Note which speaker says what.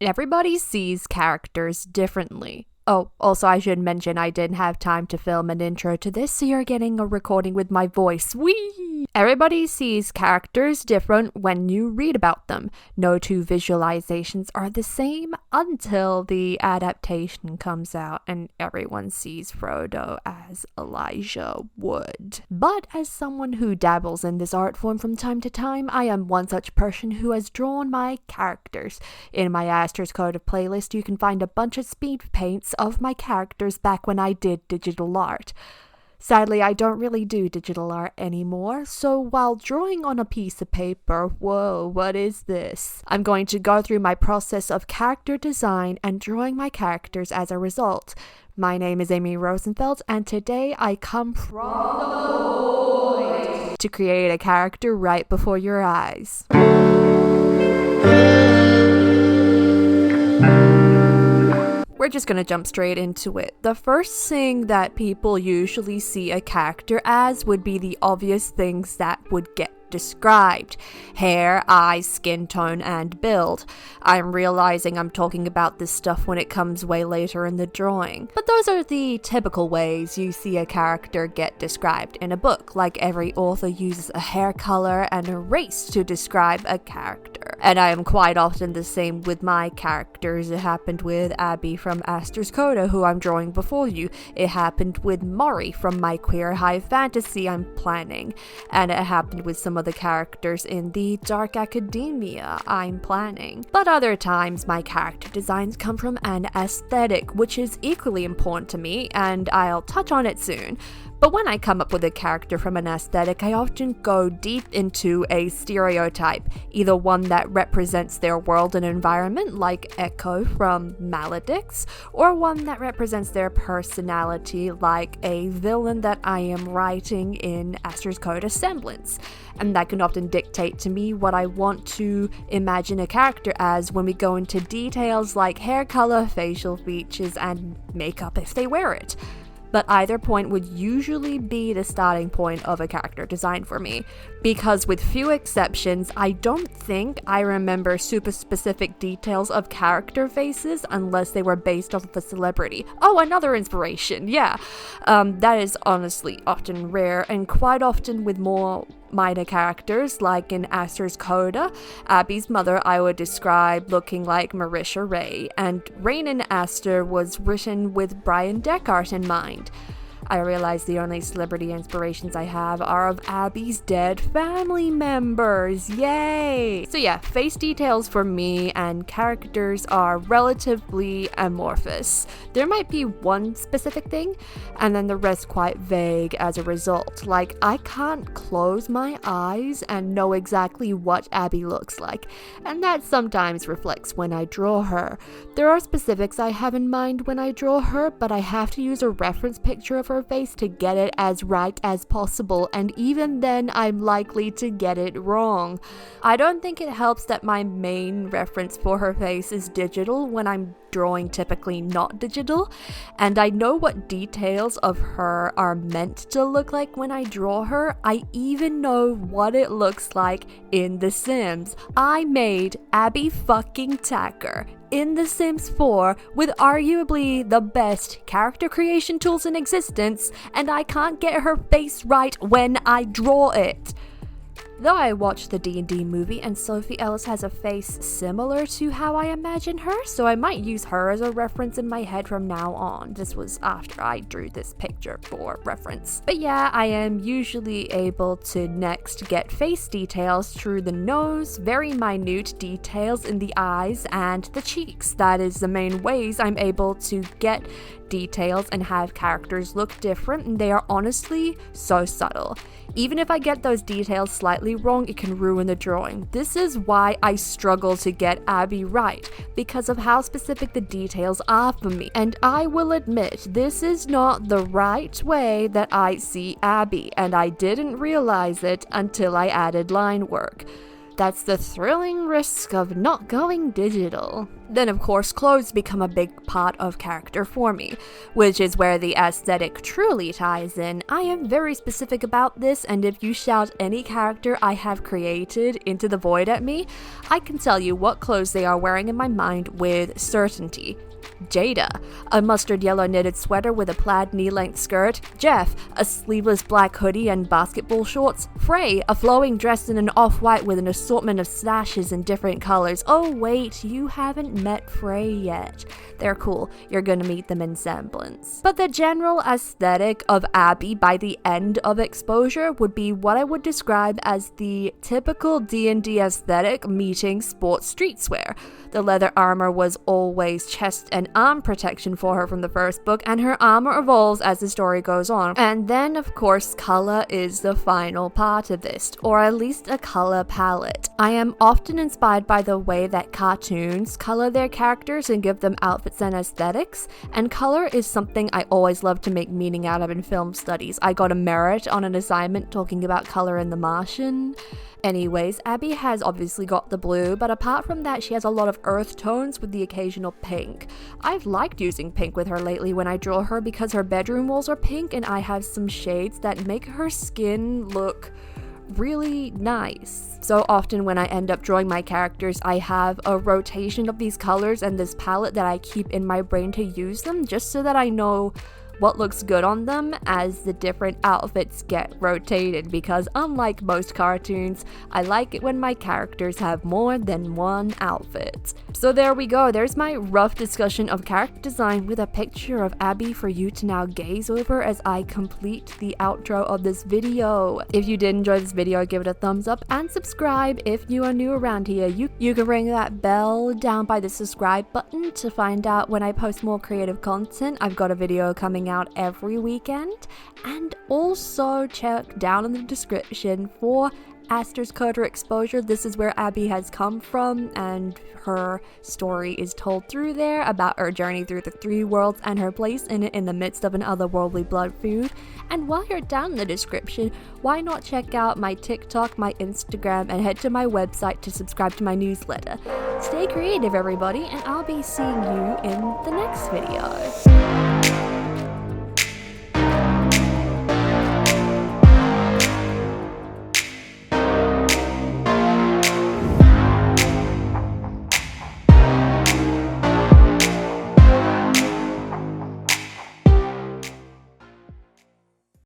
Speaker 1: Everybody sees characters differently. Oh, also I should mention I didn't have time to film an intro to this, so you're getting a recording with my voice. Whee! Everybody sees characters different when you read about them. No two visualizations are the same until the adaptation comes out and everyone sees Frodo as Elijah Wood. But as someone who dabbles in this art form from time to time, I am one such person who has drawn my characters. In my ASTER'S Coda playlist, you can find a bunch of speed paints of my characters back when I did digital art. Sadly, I don't really do digital art anymore, so while drawing on a piece of paper, whoa, what is this? I'm going to go through my process of character design and drawing my characters as a result. My name is Amy Rosenfeld, and today I come from the void to create a character right before your eyes. We're just gonna jump straight into it. The first thing that people usually see a character as would be the obvious things that would get described: hair, eyes, skin tone, and build. I'm realizing I'm talking about this stuff when it comes way later in the drawing. But those are the typical ways you see a character get described in a book. Like every author uses a hair color and a race to describe a character. And I am quite often the same with my characters. It happened with Abby from ASTER'S Coda, who I'm drawing before you. It happened with Maury from my queer high fantasy I'm planning. And it happened with some of the characters in the dark academia I'm planning. But other times my character designs come from an aesthetic, which is equally important to me, and I'll touch on it soon. But when I come up with a character from an aesthetic, I often go deep into a stereotype, either one that represents their world and environment, like Echo from Maledicts, or one that represents their personality, like a villain that I am writing in ASTER'S Coda Semblance. And that can often dictate to me what I want to imagine a character as when we go into details like hair color, facial features, and makeup if they wear it. But either point would usually be the starting point of a character design for me, because with few exceptions, I don't think I remember super specific details of character faces unless they were based off of a celebrity. Oh, another inspiration, yeah. That is honestly often rare, and quite often with more minor characters, like in ASTER'S Coda, Abby's mother I would describe looking like Marisha Ray, and Rain in Aster was written with Brian Deckard in mind. I realize the only celebrity inspirations I have are of Abby's dead family members. Yay! So yeah, face details for me and characters are relatively amorphous. There might be one specific thing, and then the rest quite vague as a result. Like, I can't close my eyes and know exactly what Abby looks like, and that sometimes reflects when I draw her. There are specifics I have in mind when I draw her, but I have to use a reference picture of her face to get it as right as possible, and even then I'm likely to get it wrong. I don't think it helps that my main reference for her face is digital when I'm drawing typically not digital, and I know what details of her are meant to look like when I draw her. I even know what it looks like in The Sims. I made Abby fucking Tacker in The Sims 4 with arguably the best character creation tools in existence, and I can't get her face right when I draw it. Though I watched the D&D movie and Sophie Ellis has a face similar to how I imagine her, so I might use her as a reference in my head from now on. This was after I drew this picture for reference. But yeah, I am usually able to next get face details through the nose, very minute details in the eyes and the cheeks. That is the main ways I'm able to get details and have characters look different, and they are honestly so subtle. Even if I get those details slightly wrong, it can ruin the drawing. This is why I struggle to get Abby right, because of how specific the details are for me. And I will admit, this is not the right way that I see Abby, and I didn't realize it until I added line work. That's the thrilling risk of not going digital. Then of course clothes become a big part of character for me, which is where the aesthetic truly ties in. I am very specific about this, and if you shout any character I have created into the void at me, I can tell you what clothes they are wearing in my mind with certainty. Jada, a mustard yellow knitted sweater with a plaid knee-length skirt. Jeff, a sleeveless black hoodie and basketball shorts. Frey, a flowing dress in an off-white with an assortment of sashes in different colors. Oh wait, you haven't met Frey yet. They're cool, you're gonna meet them in semblance. But the general aesthetic of Abby by the end of exposure would be what I would describe as the typical D&D aesthetic meeting sports streetswear. The leather armor was always chest and arm protection for her from the first book, and her armor evolves as the story goes on. And then, of course, color is the final part of this, or at least a color palette. I am often inspired by the way that cartoons color their characters and give them outfits and aesthetics, and color is something I always love to make meaning out of in film studies. I got a merit on an assignment talking about color in The Martian. Anyways, Abby has obviously got the blue, but apart from that she has a lot of earth tones with the occasional pink. I've liked using pink with her lately when I draw her because her bedroom walls are pink and I have some shades that make her skin look really nice. So often when I end up drawing my characters, I have a rotation of these colors and this palette that I keep in my brain to use them just so that I know what looks good on them as the different outfits get rotated, because unlike most cartoons, I like it when my characters have more than one outfit. So there we go, there's my rough discussion of character design with a picture of Abby for you to now gaze over as I complete the outro of this video. If you did enjoy this video, give it a thumbs up and subscribe if you are new around here. You can ring that bell down by the subscribe button to find out when I post more creative content. I've got a video coming out every weekend, and also check down in the description for ASTER'S Coda exposure. This is where Abby has come from, and her story is told through there about her journey through the 3 worlds and her place in it in the midst of an otherworldly blood feud. And while you're down in the description, why not check out my TikTok, my Instagram, and head to my website to subscribe to my newsletter. Stay creative, everybody, and I'll be seeing you in the next video.